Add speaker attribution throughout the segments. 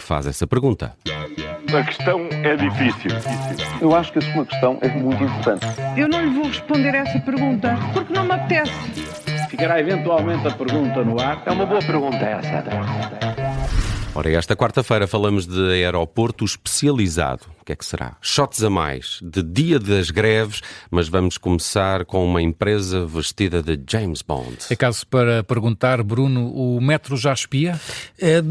Speaker 1: faz essa pergunta.
Speaker 2: A questão é difícil.
Speaker 3: Eu acho que a sua questão é muito importante.
Speaker 4: Eu não lhe vou responder essa pergunta, porque não me apetece.
Speaker 5: Ficará eventualmente a pergunta no ar.
Speaker 3: É uma boa pergunta essa.
Speaker 1: Ora, esta quarta-feira falamos de aeroporto especializado. O que é que será? Shots a mais, de dia das greves, mas vamos começar com uma empresa vestida de James Bond.
Speaker 6: É caso para perguntar, Bruno, o metro já espia?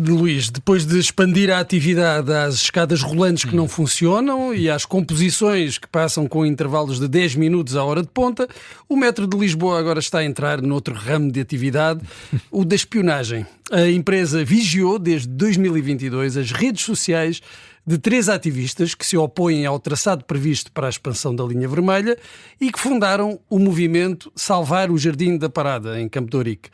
Speaker 7: Luís, depois de expandir a atividade às escadas rolantes que não funcionam e às composições que passam com intervalos de 10 minutos à hora de ponta, o metro de Lisboa agora está a entrar noutro ramo de atividade, o da espionagem. A empresa vigiou desde 2022 as redes sociais de 3 ativistas que se opõem ao traçado previsto para a expansão da linha vermelha e que fundaram o movimento Salvar o Jardim da Parada, em Campo de Ourique.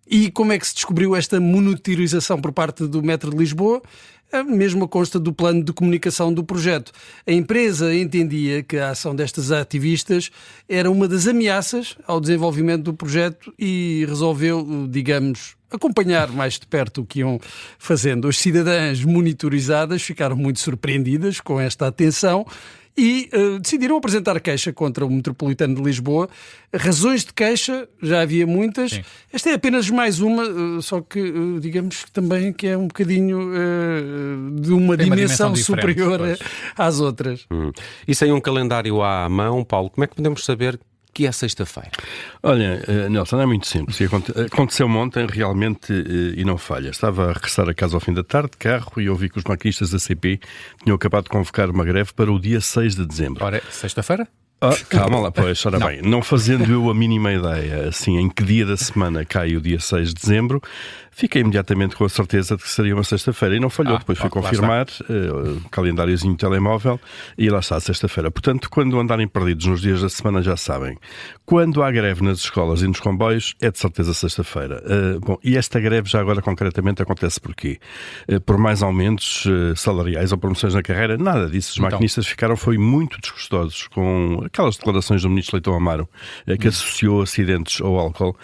Speaker 7: E como é que se descobriu esta monitorização por parte do Metro de Lisboa? A mesma consta do plano de comunicação do projeto. A empresa entendia que a ação destas ativistas era uma das ameaças ao desenvolvimento do projeto e resolveu, digamos, acompanhar mais de perto o que iam fazendo. As cidadãs monitorizadas ficaram muito surpreendidas com esta atenção e decidiram apresentar queixa contra o Metropolitano de Lisboa. Razões de queixa, já havia muitas. Sim. Esta é apenas mais uma, só que digamos também que é um bocadinho de uma dimensão superior às outras.
Speaker 1: E sem um calendário à mão, Paulo, como é que podemos saber que é sexta-feira?
Speaker 8: Olha, Nelson, é muito simples. Aconteceu ontem realmente e não falha. Estava a regressar a casa ao fim da tarde de carro e ouvi que os maquinistas da CP tinham acabado de convocar uma greve para o dia 6 de dezembro.
Speaker 6: Ora, sexta-feira?
Speaker 8: Calma lá, pois, ora bem, não fazendo eu a mínima ideia, assim, em que dia da semana cai o dia 6 de dezembro, fiquei imediatamente com a certeza de que seria uma sexta-feira e não falhou. Depois fui confirmar o calendáriozinho telemóvel e lá está, sexta-feira. Portanto, quando andarem perdidos nos dias da semana já sabem. Quando há greve nas escolas e nos comboios, é de certeza sexta-feira. Bom, e esta greve já agora concretamente acontece porquê? Por mais aumentos salariais ou promoções na carreira? Nada disso. Os maquinistas foi muito desgostosos com aquelas declarações do ministro Leitão Amaro, que associou acidentes ao álcool.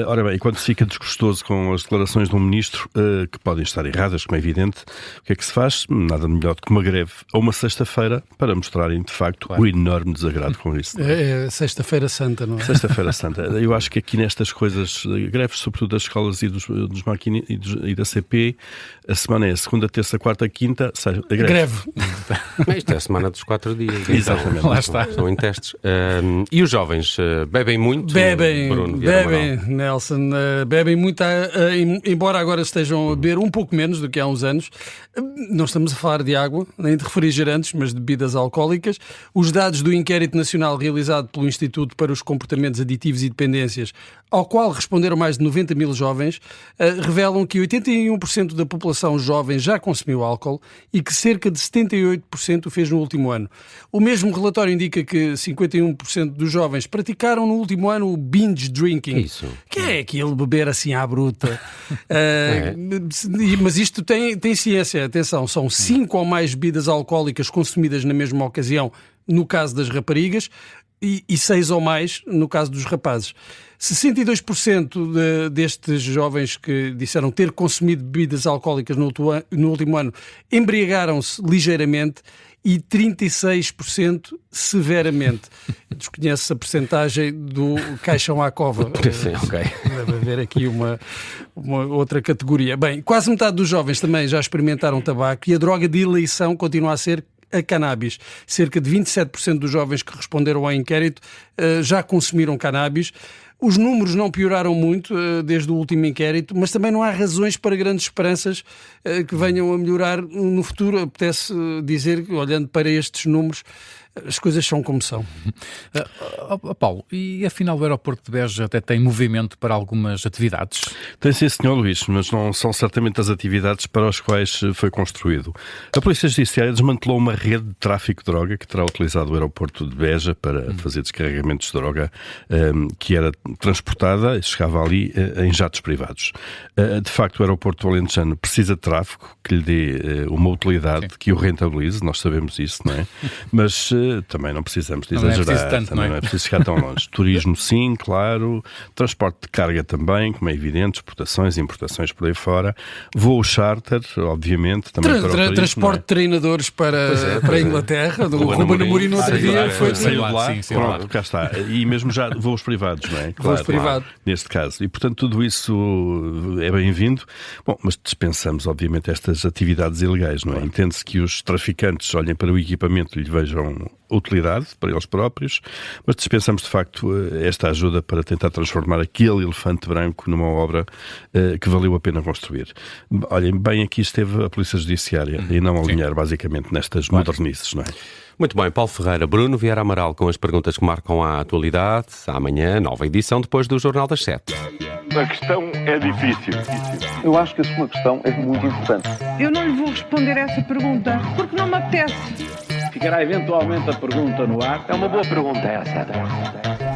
Speaker 8: Ora bem, quando se fica desgostoso com as declarações de um ministro, que podem estar erradas, como é evidente, o que é que se faz? Nada melhor do que uma greve ou uma sexta-feira para mostrarem, de facto, o enorme desagrado com isso.
Speaker 7: É Sexta-feira Santa, não é?
Speaker 8: Sexta-feira Santa. Eu acho que aqui nestas coisas, greves, sobretudo das escolas e dos maquinistas e da CP, a semana é segunda, terça, quarta, quinta, greve.
Speaker 1: Isto é a semana dos 4 dias.
Speaker 8: Exatamente.
Speaker 1: Lá está. São em testes. E os jovens bebem muito?
Speaker 7: Bruno, bebem, Nelson, bebem muito, embora agora estejam a beber um pouco menos do que há uns anos. Não estamos a falar de água, nem de refrigerantes, mas de bebidas alcoólicas. Os dados do inquérito nacional realizado pelo Instituto para os Comportamentos Aditivos e Dependências, ao qual responderam mais de 90 mil jovens, revelam que 81% da população jovem já consumiu álcool e que cerca de 78% o fez no último ano. O mesmo relatório indica que 51% dos jovens praticaram no último ano o binge drinking.
Speaker 1: Isso.
Speaker 7: Que é aquele beber assim à bruta. Mas isto tem ciência. Atenção, são 5 ou mais bebidas alcoólicas consumidas na mesma ocasião, no caso das raparigas, e 6 ou mais no caso dos rapazes. 62% destes jovens que disseram ter consumido bebidas alcoólicas no último ano embriagaram-se ligeiramente e 36% severamente. Desconhece a percentagem do caixão à cova.
Speaker 1: Sim, ok.
Speaker 7: Deve haver aqui uma outra categoria. Bem, quase metade dos jovens também já experimentaram tabaco e a droga de eleição continua a ser a cannabis. Cerca de 27% dos jovens que responderam ao inquérito já consumiram cannabis. Os números não pioraram muito desde o último inquérito, mas também não há razões para grandes esperanças que venham a melhorar no futuro. Apetece dizer que, olhando para estes números, as coisas são como são.
Speaker 6: Paulo, e afinal o aeroporto de Beja até tem movimento para algumas atividades?
Speaker 8: Tem sim, senhor Luís, mas não são certamente as atividades para as quais foi construído. A Polícia Judiciária desmantelou uma rede de tráfico de droga que terá utilizado o aeroporto de Beja para fazer descarregamentos de droga que era transportada e chegava ali em jatos privados. De facto, o aeroporto do Alentejano precisa de tráfego que lhe dê uma utilidade que o rentabilize, nós sabemos isso, não é? Mas também não precisamos de
Speaker 6: Não é
Speaker 8: exagerar,
Speaker 6: preciso tanto,
Speaker 8: também
Speaker 6: não é?
Speaker 8: não é preciso chegar tão longe. Turismo sim, claro, transporte de carga também, como é evidente, exportações, importações por aí fora, voo charter, obviamente, também para o turismo,
Speaker 7: transporte de treinadores para a Inglaterra, do Ruben Amorim no outro dia foi
Speaker 8: saiu de lá,
Speaker 6: sim,
Speaker 8: pronto,
Speaker 6: claro.
Speaker 8: cá está. E mesmo já voos privados, não é?
Speaker 7: Voos privados.
Speaker 8: Neste caso. E, portanto, tudo isso é bem-vindo. Bom, mas dispensamos, obviamente, estas atividades ilegais, não é? Entende-se que os traficantes olhem para o equipamento e lhe vejam utilidade para eles próprios, mas dispensamos, de facto, esta ajuda para tentar transformar aquele elefante branco numa obra que valeu a pena construir. Olhem, bem aqui esteve a Polícia Judiciária e não alinhar, basicamente, nestas modernices, não é?
Speaker 1: Muito bem, Paulo Ferreira, Bruno Vieira Amaral com as perguntas que marcam a atualidade. Amanhã, nova edição, depois do Jornal das 7.
Speaker 2: A questão é difícil.
Speaker 3: Eu acho que a sua questão é muito importante.
Speaker 4: Eu não lhe vou responder essa pergunta porque não me apetece.
Speaker 5: Ficará eventualmente a pergunta no ar.
Speaker 3: É uma boa pergunta essa.